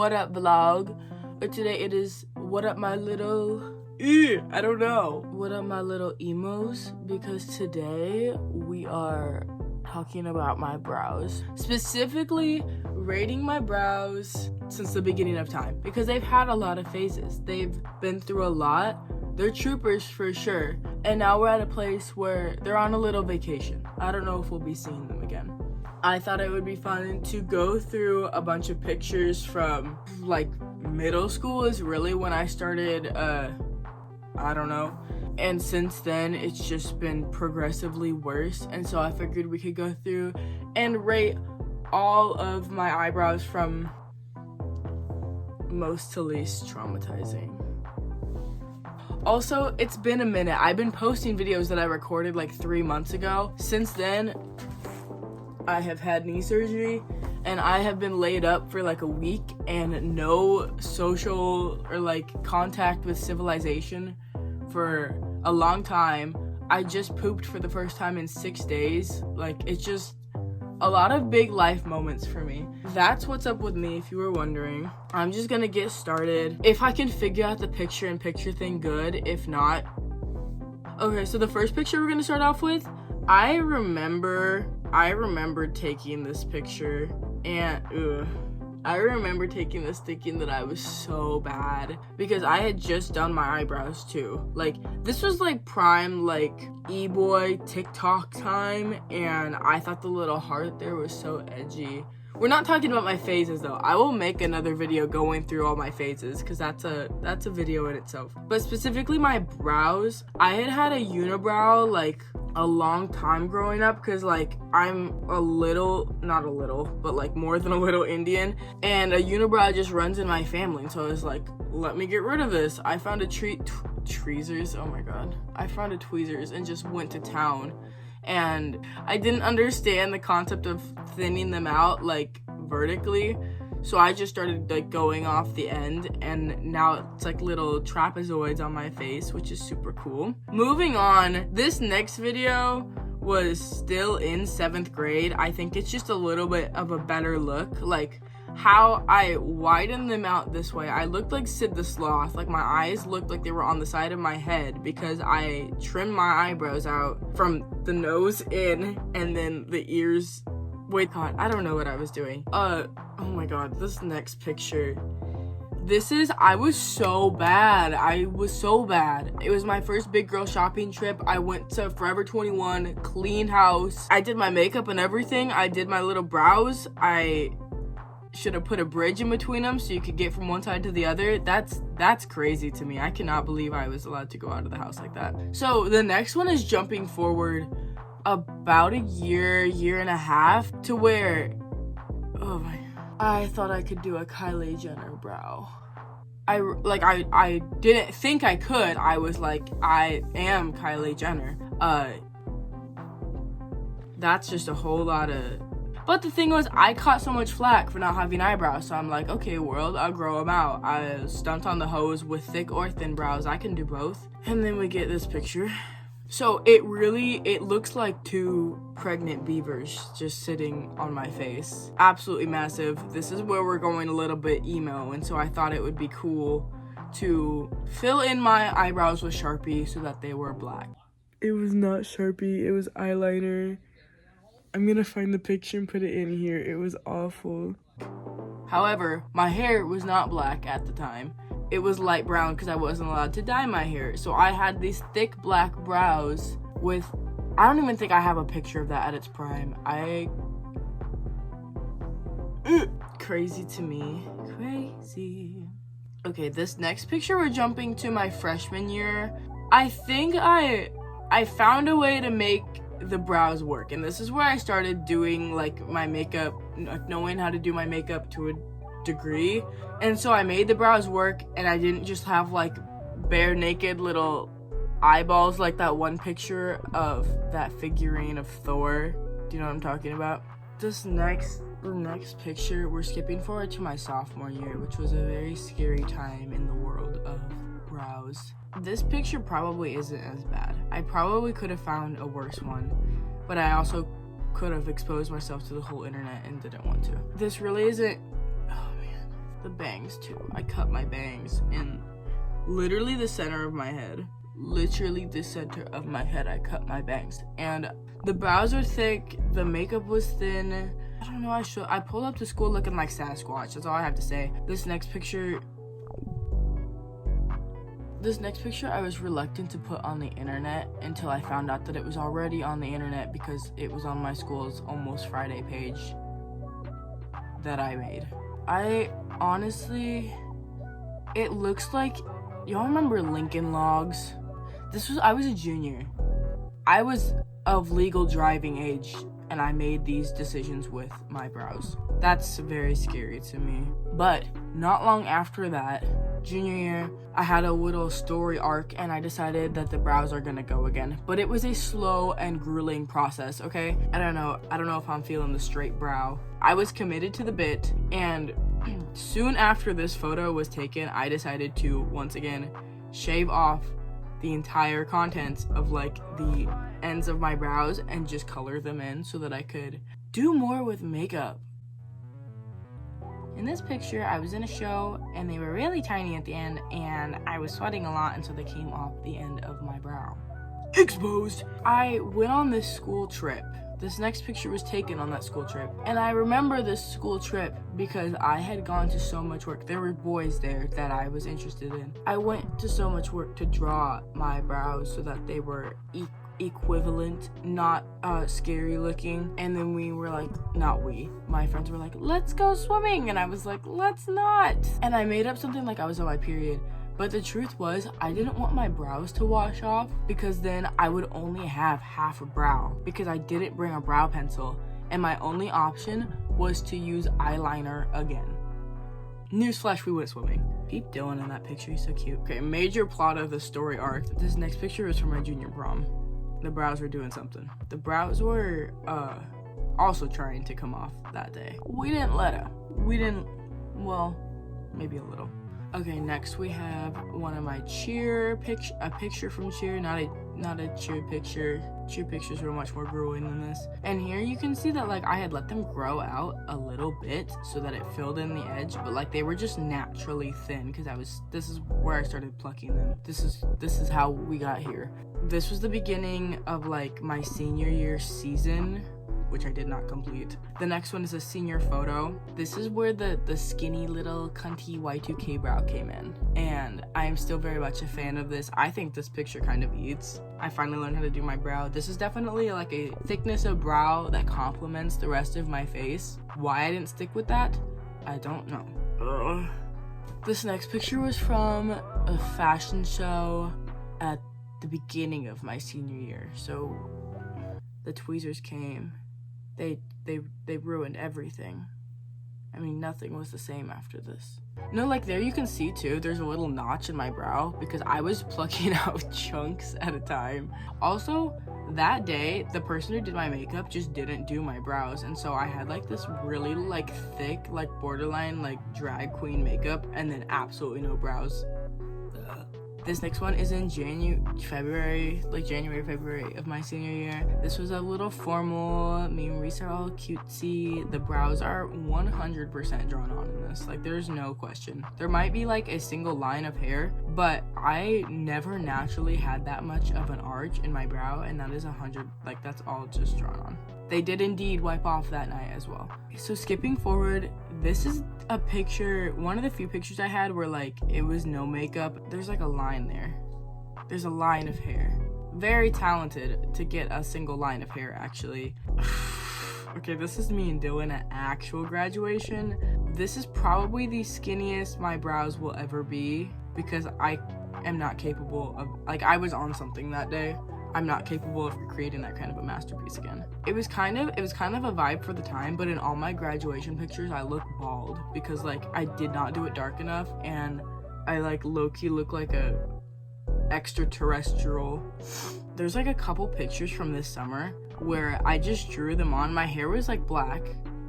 what up vlog, or today it is what up my little, I don't know, what up my little emos, because today we are talking about my brows, specifically rating my brows since the beginning of time, because they've had a lot of phases. They've been through a lot. They're troopers for sure, and now we're at a place where they're on a little vacation. I don't know if we'll be seeing them again. I thought it would be fun to go through a bunch of pictures from like middle school is really when I started, I don't know. And since then, it's just been progressively worse. And so I figured we could go through and rate all of my eyebrows from most to least traumatizing. Also, it's been a minute. I've been posting videos that I recorded like 3 months ago. Since then, I have had knee surgery and I have been laid up for like a week and no social or like contact with civilization for a long time. I just pooped for the first time in 6 days. Like, it's just a lot of big life moments for me. That's what's up with me, if you were wondering. I'm just gonna get started. If I can figure out the picture-in-picture thing, good. If not, okay, so the first picture we're gonna start off with, I remember taking this picture and I remember taking this thinking that I was so bad because I had just done my eyebrows too. Like, this was like prime like e-boy TikTok time, and I thought the little heart there was so edgy. We're not talking about my phases though. I will make another video going through all my phases because that's a video in itself. But specifically my brows, I had a unibrow like a long time growing up because like I'm a little, not a little, but like more than a little Indian, and a unibrow just runs in my family. And so I was like, let me get rid of this. I found a tweezers, oh my god. I found a tweezers and just went to town. And I didn't understand the concept of thinning them out like vertically, so I just started like going off the end, and now it's like little trapezoids on my face, which is super cool. Moving on, this next video was still in 7th grade. I think it's just a little bit of a better look. Like, how I widened them out this way, I looked like Sid the Sloth. Like, my eyes looked like they were on the side of my head because I trimmed my eyebrows out from the nose in and then the ears. Wait, God, I don't know what I was doing. Oh my god, this next picture. I was so bad. It was my first big girl shopping trip. I went to Forever 21, clean house. I did my makeup and everything. I did my little brows. I should have put a bridge in between them so you could get from one side to the other. That's crazy to me. I cannot believe I was allowed to go out of the house like that. So the next one is jumping forward about a year and a half to where, oh my, I thought I could do a Kylie Jenner brow. I didn't think I could. I was like, I am Kylie Jenner. That's just a whole lot of. But the thing was, I caught so much flack for not having eyebrows, so I'm like, okay, world, I'll grow them out. I stunt on the hose with thick or thin brows. I can do both. And then we get this picture. So it looks like 2 pregnant beavers just sitting on my face. Absolutely massive. This is where we're going a little bit emo, and so I thought it would be cool to fill in my eyebrows with Sharpie so that they were black. It was not Sharpie, it was eyeliner. I'm gonna find the picture and put it in here. It was awful. However, my hair was not black at the time. It was light brown because I wasn't allowed to dye my hair. So I had these thick black brows with, I don't even think I have a picture of that at its prime. Crazy to me. Crazy. Okay, this next picture, we're jumping to my freshman year. I think I found a way to make the brows work, and this is where I started doing like my makeup, knowing how to do my makeup to a degree. And so I made the brows work, and I didn't just have like bare naked little eyeballs like that one picture of that figurine of Thor. Do you know what I'm talking about? The next picture, we're skipping forward to my sophomore year, which was a very scary time in the world of brows. This picture probably isn't as bad. I probably could have found a worse one, but I also could have exposed myself to the whole internet and didn't want to. This really isn't, oh man. the bangs too. I cut my bangs in literally the center of my head. Literally the center of my head, I cut my bangs. And the brows are thick, the makeup was thin. I don't know, I pulled up to school looking like Sasquatch. That's all I have to say. This next picture I was reluctant to put on the internet until I found out that it was already on the internet because it was on my school's Almost Friday page that I made. I honestly, it looks like, y'all remember Lincoln Logs? I was a junior. I was of legal driving age and I made these decisions with my brows. That's very scary to me. But not long after that, junior year, I had a little story arc and I decided that the brows are gonna go again. But it was a slow and grueling process, okay? I don't know if I'm feeling the straight brow. I was committed to the bit, and soon after this photo was taken, I decided to, once again, shave off the entire contents of like the ends of my brows and just color them in so that I could do more with makeup. In this picture, I was in a show and they were really tiny at the end and I was sweating a lot, and so they came off the end of my brow. Exposed! I went on this school trip. This next picture was taken on that school trip. And I remember this school trip because I had gone to so much work. There were boys there that I was interested in. I went to so much work to draw my brows so that they were equivalent, not scary looking. And then we were like, my friends were like, let's go swimming. And I was like, let's not. And I made up something like I was on my period. But the truth was, I didn't want my brows to wash off because then I would only have half a brow because I didn't bring a brow pencil and my only option was to use eyeliner again. Newsflash, we went swimming. Peep Dylan in that picture, he's so cute. Okay, major plot of the story arc. This next picture is from my junior prom. The brows were doing something. The brows were also trying to come off that day. We didn't let her. Well, maybe a little. Okay, next we have one of my cheer a picture from cheer, not a cheer picture. Cheer pictures were much more grueling than this. And here you can see that like I had let them grow out a little bit so that it filled in the edge, but like they were just naturally thin because this is where I started plucking them. This is how we got here. This was the beginning of like my senior year season, which I did not complete. The next one is a senior photo. This is where the skinny little cunty Y2K brow came in. And I am still very much a fan of this. I think this picture kind of eats. I finally learned how to do my brow. This is definitely like a thickness of brow that complements the rest of my face. Why I didn't stick with that, I don't know. Ugh. This next picture was from a fashion show at the beginning of my senior year. So the tweezers came. They ruined everything. I mean, nothing was the same after this. No, like there you can see too, there's a little notch in my brow because I was plucking out chunks at a time. Also, that day, the person who did my makeup just didn't do my brows, and so I had like this really like thick, like borderline like drag queen makeup and then absolutely no brows. This next one is in January, February of my senior year. This was a little formal. Me and Reese are all cutesy. The brows are 100% drawn on in this. Like, there's no question. There might be like a single line of hair, but I never naturally had that much of an arch in my brow, and that is 100. Like, that's all just drawn on. They did indeed wipe off that night as well. So skipping forward, this is a picture, one of the few pictures I had where like it was no makeup. There's like a line there. There's a line of hair. Very talented to get a single line of hair, actually. Okay, this is me and Dylan at actual graduation. This is probably the skinniest my brows will ever be because I am not capable of, like, I was on something that day. I'm not capable of creating that kind of a masterpiece again. It was kind of a vibe for the time, but in all my graduation pictures, I look bald because like I did not do it dark enough and I like low-key look like a extraterrestrial. There's like a couple pictures from this summer where I just drew them on. My hair was like black.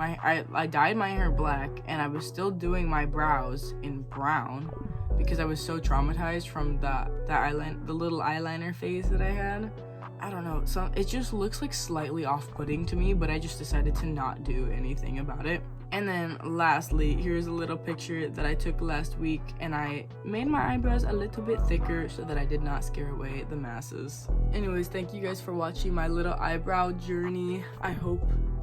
I dyed my hair black and I was still doing my brows in brown because I was so traumatized from the little eyeliner phase that I had. I don't know, it just looks like slightly off-putting to me, but I just decided to not do anything about it. And then lastly, here's a little picture that I took last week, and I made my eyebrows a little bit thicker so that I did not scare away the masses. Anyways, thank you guys for watching my little eyebrow journey. I hope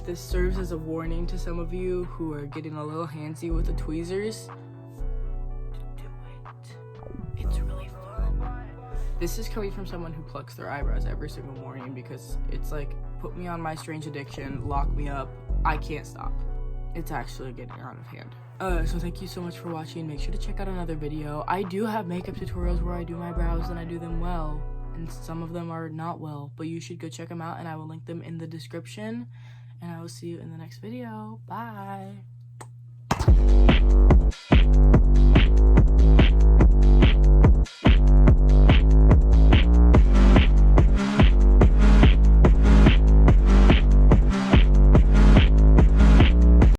this serves as a warning to some of you who are getting a little handsy with the tweezers. Do it. It's really fun. This is coming from someone who plucks their eyebrows every single morning, because it's like, put me on my strange addiction, lock me up, I can't stop. It's actually getting out of hand. So thank you so much for watching. Make sure to check out another video. I do have makeup tutorials where I do my brows and I do them well, and some of them are not well, but you should go check them out, and I will link them in the description, and I will see you in the next video. Bye.